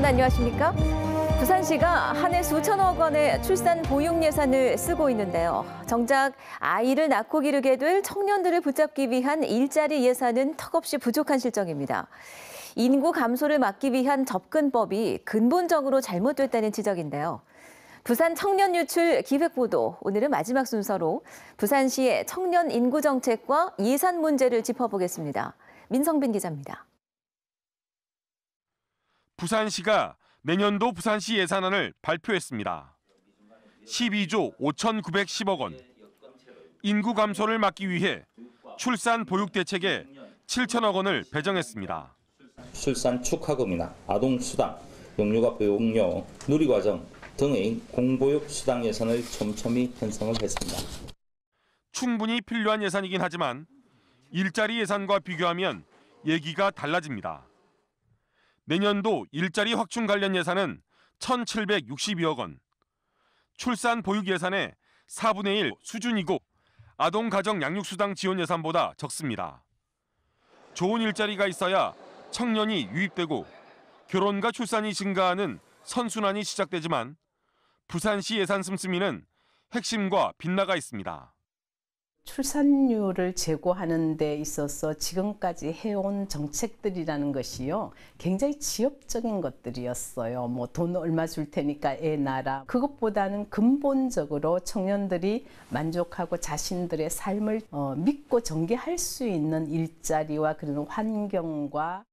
안녕하십니까? 부산시가 한 해 수천억 원의 출산 보육 예산을 쓰고 있는데요. 정작 아이를 낳고 기르게 될 청년들을 붙잡기 위한 일자리 예산은 턱없이 부족한 실정입니다. 인구 감소를 막기 위한 접근법이 근본적으로 잘못됐다는 지적인데요. 부산 청년 유출 기획보도, 오늘은 마지막 순서로 부산시의 청년 인구 정책과 예산 문제를 짚어보겠습니다. 민성빈 기자입니다. 부산시가 내년도 부산시 예산안을 발표했습니다. 12조 5,910억 원. 인구 감소를 막기 위해 출산 보육 대책에 7천억 원을 배정했습니다. 출산 축하금이나 아동수당, 영유아 보육료, 누리과정 등의 공보육 수당 예산을 촘촘히 편성을 했습니다. 충분히 필요한 예산이긴 하지만 일자리 예산과 비교하면 얘기가 달라집니다. 내년도 일자리 확충 관련 예산은 1,762억 원. 출산 보육 예산의 4분의 1 수준이고 아동가정 양육수당 지원 예산보다 적습니다. 좋은 일자리가 있어야 청년이 유입되고 결혼과 출산이 증가하는 선순환이 시작되지만 부산시 예산 씀씀이는 핵심과 빗나가 있습니다. 출산율을 제고하는 데 있어서 지금까지 해온 정책들이라는 것이요, 굉장히 지엽적인 것들이었어요. 뭐 돈 얼마 줄 테니까 애 낳아라. 그것보다는 근본적으로 청년들이 만족하고 자신들의 삶을 믿고 전개할 수 있는 일자리와 그런 환경과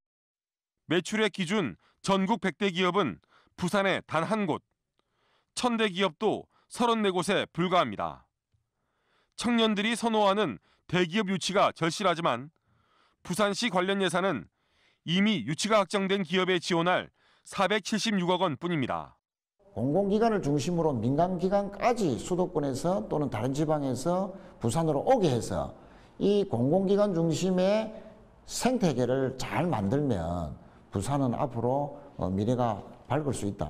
매출의 기준 전국 100대 기업은 부산에 단 한 곳, 1,000대 기업도 34곳에 불과합니다. 청년들이 선호하는 대기업 유치가 절실하지만 부산시 관련 예산은 이미 유치가 확정된 기업에 지원할 476억 원뿐입니다. 공공기관을 중심으로 민간기관까지 수도권에서 또는 다른 지방에서 부산으로 오게 해서 이 공공기관 중심의 생태계를 잘 만들면 부산은 앞으로 미래가 밝을 수 있다.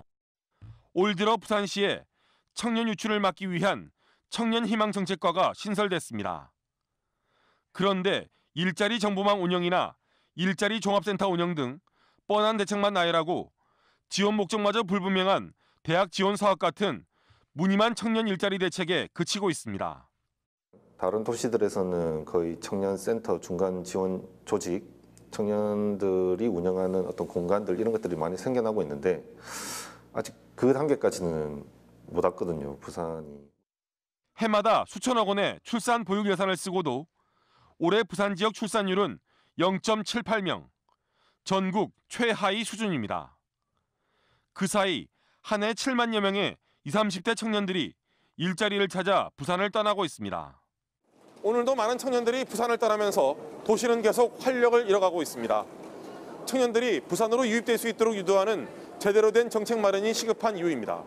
올 들어 부산시에 청년 유출을 막기 위한 청년희망정책과가 신설됐습니다. 그런데 일자리 정보망 운영이나 일자리 종합센터 운영 등 뻔한 대책만 나열하고 지원 목적마저 불분명한 대학 지원 사업 같은 무늬만 청년 일자리 대책에 그치고 있습니다. 다른 도시들에서는 거의 청년센터, 중간 지원 조직, 청년들이 운영하는 어떤 공간들 이런 것들이 많이 생겨나고 있는데 아직 그 단계까지는 못 왔거든요, 부산이. 해마다 수천억 원의 출산 보육 예산을 쓰고도 올해 부산 지역 출산율은 0.78명, 전국 최하위 수준입니다. 그 사이 한 해 7만여 명의 20, 30대 청년들이 일자리를 찾아 부산을 떠나고 있습니다. 오늘도 많은 청년들이 부산을 떠나면서 도시는 계속 활력을 잃어가고 있습니다. 청년들이 부산으로 유입될 수 있도록 유도하는 제대로 된 정책 마련이 시급한 이유입니다.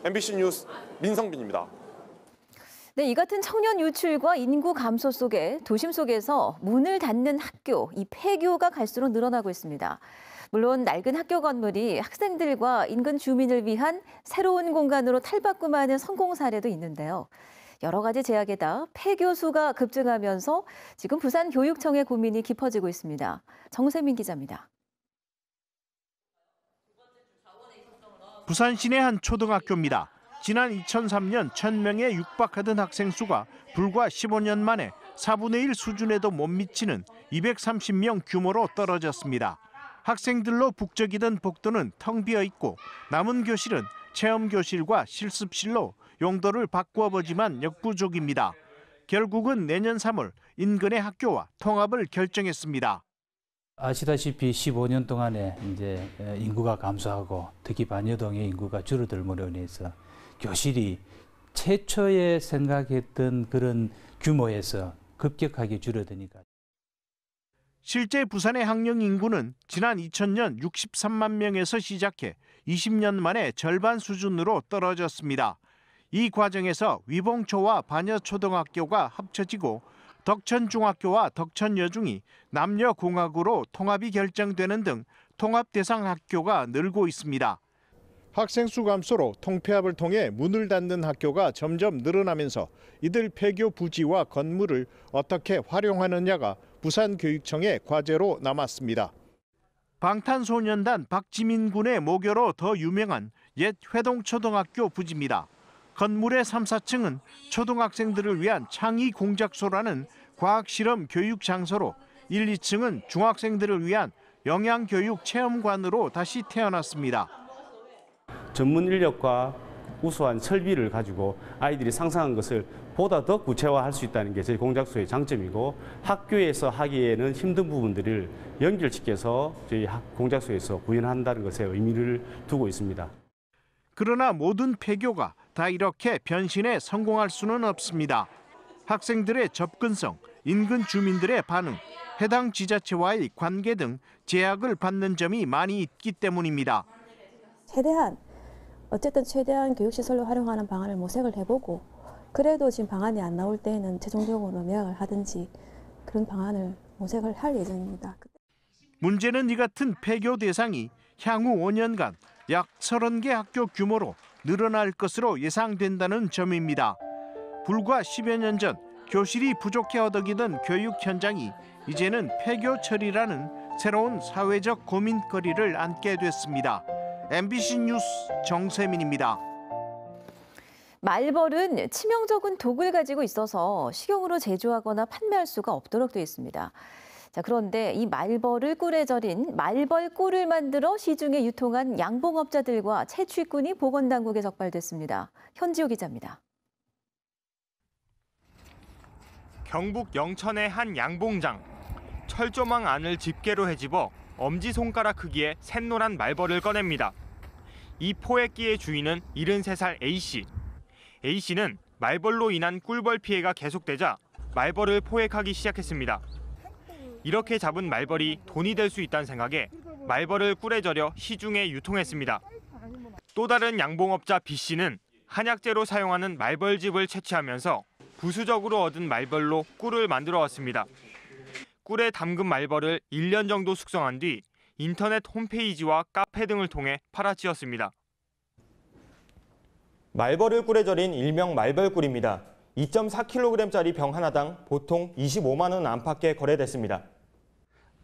MBC 뉴스 민성빈입니다. 네, 이 같은 청년 유출과 인구 감소 속에 도심 속에서 문을 닫는 학교, 이 폐교가 갈수록 늘어나고 있습니다. 물론 낡은 학교 건물이 학생들과 인근 주민을 위한 새로운 공간으로 탈바꿈하는 성공 사례도 있는데요. 여러 가지 제약에다 폐교 수가 급증하면서 지금 부산 교육청의 고민이 깊어지고 있습니다. 정세민 기자입니다. 부산 시내 한 초등학교입니다. 지난 2003년 1,000명에 육박하던 학생 수가 불과 15년 만에 4분의 1 수준에도 못 미치는 230명 규모로 떨어졌습니다. 학생들로 북적이던 복도는 텅 비어 있고 남은 교실은 체험교실과 실습실로 용도를 바꾸어 보지만 역부족입니다. 결국은 내년 3월 인근의 학교와 통합을 결정했습니다. 아시다시피 15년 동안에 이제 인구가 감소하고 특히 반여동의 인구가 줄어들므로 인해서 교실이 최초에 생각했던 그런 규모에서 급격하게 줄어드니까. 실제 부산의 학령 인구는 지난 2000년 63만 명에서 시작해 20년 만에 절반 수준으로 떨어졌습니다. 이 과정에서 위봉초와 반여초등학교가 합쳐지고 덕천중학교와 덕천여중이 남녀공학으로 통합이 결정되는 등 통합 대상 학교가 늘고 있습니다. 학생 수 감소로 통폐합을 통해 문을 닫는 학교가 점점 늘어나면서 이들 폐교 부지와 건물을 어떻게 활용하느냐가 부산교육청의 과제로 남았습니다. 방탄소년단 박지민 군의 모교로 더 유명한 옛 회동초등학교 부지입니다. 건물의 3, 4층은 초등학생들을 위한 창의 공작소라는 과학실험 교육 장소로 1, 2층은 중학생들을 위한 영양교육 체험관으로 다시 태어났습니다. 전문 인력과 우수한 설비를 가지고 아이들이 상상한 것을 보다 더 구체화할 수 있다는 게 저희 공작소의 장점이고, 학교에서 하기에는 힘든 부분들을 연결시켜서 저희 공작소에서 구현한다는 것에 의미를 두고 있습니다. 그러나 모든 폐교가 다 이렇게 변신에 성공할 수는 없습니다. 학생들의 접근성, 인근 주민들의 반응, 해당 지자체와의 관계 등 제약을 받는 점이 많이 있기 때문입니다. 최대한 교육시설로 활용하는 방안을 모색을 해보고, 그래도 지금 방안이 안 나올 때에는 최종적으로 매각을 하든지 그런 방안을 모색을 할 예정입니다. 문제는 이 같은 폐교 대상이 향후 5년간 약 30개 학교 규모로 늘어날 것으로 예상된다는 점입니다. 불과 10여 년 전 교실이 부족해 허덕이던 교육 현장이 이제는 폐교 처리라는 새로운 사회적 고민거리를 안게 됐습니다. MBC 뉴스 정세민입니다. 말벌은 치명적인 독을 가지고 있어서 식용으로 제조하거나 판매할 수가 없도록 되어 있습니다. 자, 그런데 이 말벌을 꿀에 절인 말벌 꿀을 만들어 시중에 유통한 양봉업자들과 채취꾼이 보건당국에 적발됐습니다. 현지호 기자입니다. 경북 영천의 한 양봉장. 철조망 안을 집게로 헤집어 엄지손가락 크기의 샛노란 말벌을 꺼냅니다. 이 포획기의 주인은 73살 A씨. A씨는 말벌로 인한 꿀벌 피해가 계속되자 말벌을 포획하기 시작했습니다. 이렇게 잡은 말벌이 돈이 될 수 있다는 생각에 말벌을 꿀에 절여 시중에 유통했습니다. 또 다른 양봉업자 B씨는 한약재로 사용하는 말벌즙을 채취하면서 부수적으로 얻은 말벌로 꿀을 만들어 왔습니다. 꿀에 담근 말벌을 1년 정도 숙성한 뒤 인터넷 홈페이지와 카페 등을 통해 팔아치웠습니다. 말벌을 꿀에 절인 일명 말벌꿀입니다. 2.4kg짜리 병 하나당 보통 25만 원 안팎에 거래됐습니다.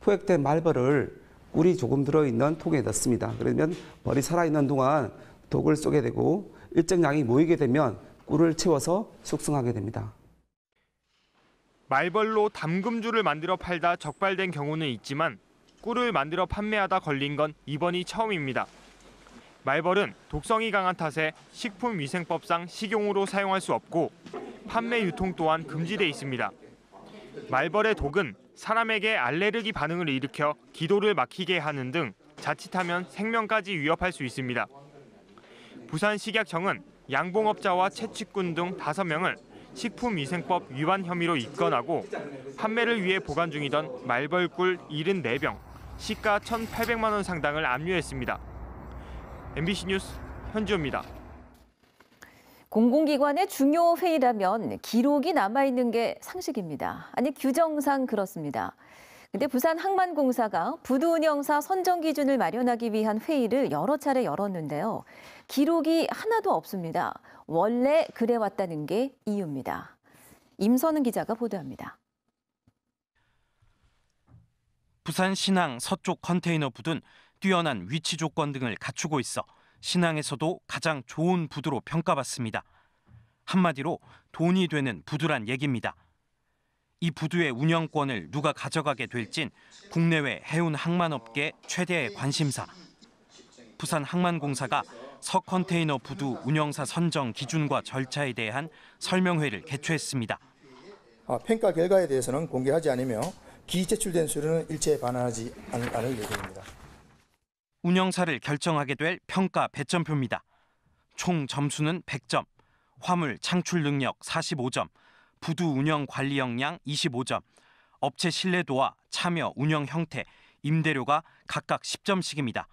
포획된 말벌을 꿀이 조금 들어있는 통에 넣습니다. 그러면 벌이 살아있는 동안 독을 쏘게 되고 일정 양이 모이게 되면 꿀을 채워서 숙성하게 됩니다. 말벌로 담금주를 만들어 팔다 적발된 경우는 있지만 꿀을 만들어 판매하다 걸린 건 이번이 처음입니다. 말벌은 독성이 강한 탓에 식품위생법상 식용으로 사용할 수 없고 판매 유통 또한 금지돼 있습니다. 말벌의 독은 사람에게 알레르기 반응을 일으켜 기도를 막히게 하는 등 자칫하면 생명까지 위협할 수 있습니다. 부산식약청은 양봉업자와 채취꾼 등 5명을 식품위생법 위반 혐의로 입건하고 판매를 위해 보관 중이던 말벌꿀 74병, 시가 1,800만 원 상당을 압류했습니다. MBC 뉴스 현지호입니다. 공공기관의 중요 회의라면 기록이 남아있는 게 상식입니다. 아니, 규정상 그렇습니다. 근데 부산항만공사가 부두운영사 선정 기준을 마련하기 위한 회의를 여러 차례 열었는데요. 기록이 하나도 없습니다. 원래 그래왔다는 게 이유입니다. 임선은 기자가 보도합니다. 부산 신항 서쪽 컨테이너 부두는 뛰어난 위치 조건 등을 갖추고 있어 신항에서도 가장 좋은 부두로 평가받습니다. 한마디로 돈이 되는 부두란 얘기입니다. 이 부두의 운영권을 누가 가져가게 될진 국내외 해운 항만업계 최대의 관심사. 부산항만공사가 서컨테이너 부두 운영사 선정 기준과 절차에 대한 설명회를 개최했습니다. 평가 결과에 대해서는 공개하지 않으며 기제출된 수료는 일체 반환하지 않을 예정입니다. 운영사를 결정하게 될 평가 배점표입니다. 총 점수는 100점, 화물 창출 능력 45점, 부두 운영 관리 역량 25점, 업체 신뢰도와 참여 운영 형태, 임대료가 각각 10점씩입니다.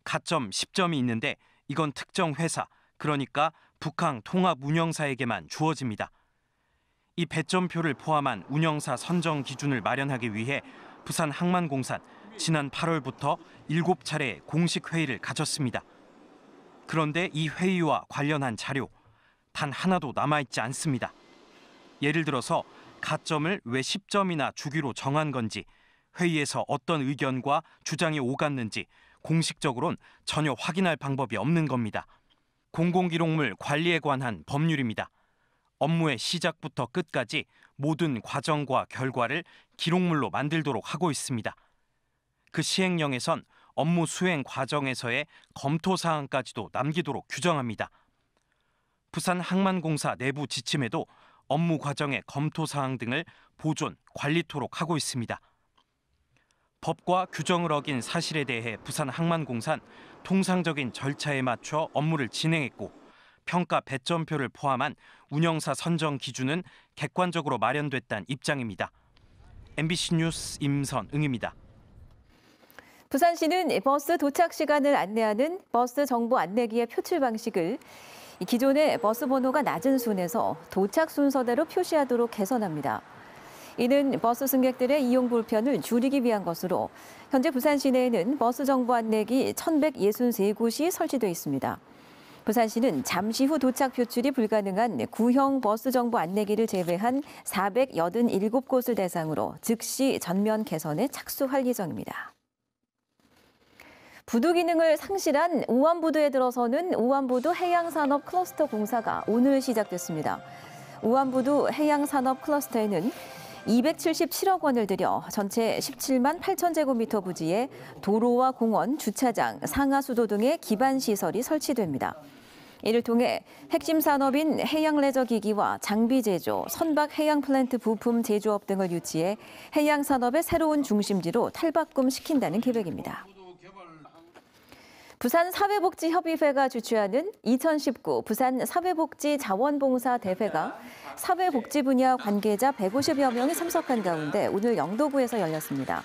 가점 10점이 있는데 이건 특정 회사, 그러니까 북항 통합 운영사에게만 주어집니다. 이 배점표를 포함한 운영사 선정 기준을 마련하기 위해 부산항만공사는 지난 8월부터 7차례 공식 회의를 가졌습니다. 그런데 이 회의와 관련한 자료 단 하나도 남아있지 않습니다. 예를 들어서 가점을 왜 10점이나 주기로 정한 건지, 회의에서 어떤 의견과 주장이 오갔는지 공식적으로는 전혀 확인할 방법이 없는 겁니다. 공공기록물 관리에 관한 법률입니다. 업무의 시작부터 끝까지 모든 과정과 결과를 기록물로 만들도록 하고 있습니다. 그 시행령에선 업무 수행 과정에서의 검토 사항까지도 남기도록 규정합니다. 부산항만공사 내부 지침에도 업무 과정의 검토 사항 등을 보존, 관리토록 하고 있습니다. 법과 규정을 어긴 사실에 대해 부산항만공사는 통상적인 절차에 맞춰 업무를 진행했고 평가 배점표를 포함한 운영사 선정 기준은 객관적으로 마련됐다는 입장입니다. MBC 뉴스 임선응입니다. 부산시는 버스 도착 시간을 안내하는 버스 정보 안내기의 표출 방식을 기존의 버스 번호가 낮은 순에서 도착 순서대로 표시하도록 개선합니다. 이는 버스 승객들의 이용 불편을 줄이기 위한 것으로 현재 부산 시내에는 버스 정보 안내기 1,163곳이 설치되어 있습니다. 부산시는 잠시 후 도착 표출이 불가능한 구형 버스 정보 안내기를 제외한 487곳을 대상으로 즉시 전면 개선에 착수할 예정입니다. 부두 기능을 상실한 우암부두에 들어서는 우암부두 해양산업 클러스터 공사가 오늘 시작됐습니다. 우암부두 해양산업 클러스터에는 277억 원을 들여 전체 17만 8천 제곱미터 부지에 도로와 공원, 주차장, 상하수도 등의 기반 시설이 설치됩니다. 이를 통해 핵심 산업인 해양 레저 기기와 장비 제조, 선박 해양 플랜트 부품 제조업 등을 유치해 해양 산업의 새로운 중심지로 탈바꿈시킨다는 계획입니다. 부산 사회복지협의회가 주최하는 2019 부산 사회복지 자원봉사 대회가 사회복지 분야 관계자 150여 명이 참석한 가운데 오늘 영도구에서 열렸습니다.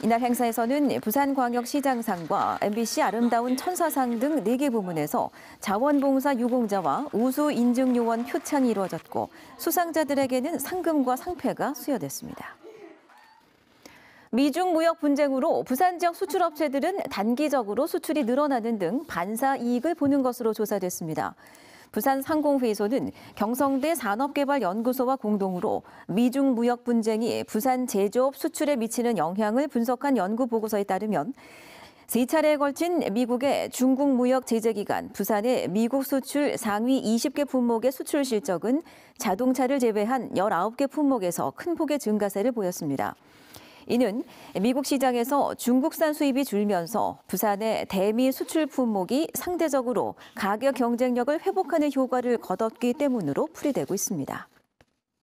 이날 행사에서는 부산광역시장상과 MBC 아름다운 천사상 등 4개 부문에서 자원봉사 유공자와 우수 인증요원 표창이 이루어졌고 수상자들에게는 상금과 상패가 수여됐습니다. 미중 무역 분쟁으로 부산 지역 수출업체들은 단기적으로 수출이 늘어나는 등 반사 이익을 보는 것으로 조사됐습니다. 부산상공회의소는 경성대 산업개발연구소와 공동으로 미중 무역 분쟁이 부산 제조업 수출에 미치는 영향을 분석한 연구 보고서에 따르면 3차례에 걸친 미국의 중국 무역 제재 기간 부산의 미국 수출 상위 20개 품목의 수출 실적은 자동차를 제외한 19개 품목에서 큰 폭의 증가세를 보였습니다. 이는 미국 시장에서 중국산 수입이 줄면서 부산의 대미 수출 품목이 상대적으로 가격 경쟁력을 회복하는 효과를 거뒀기 때문으로 풀이되고 있습니다.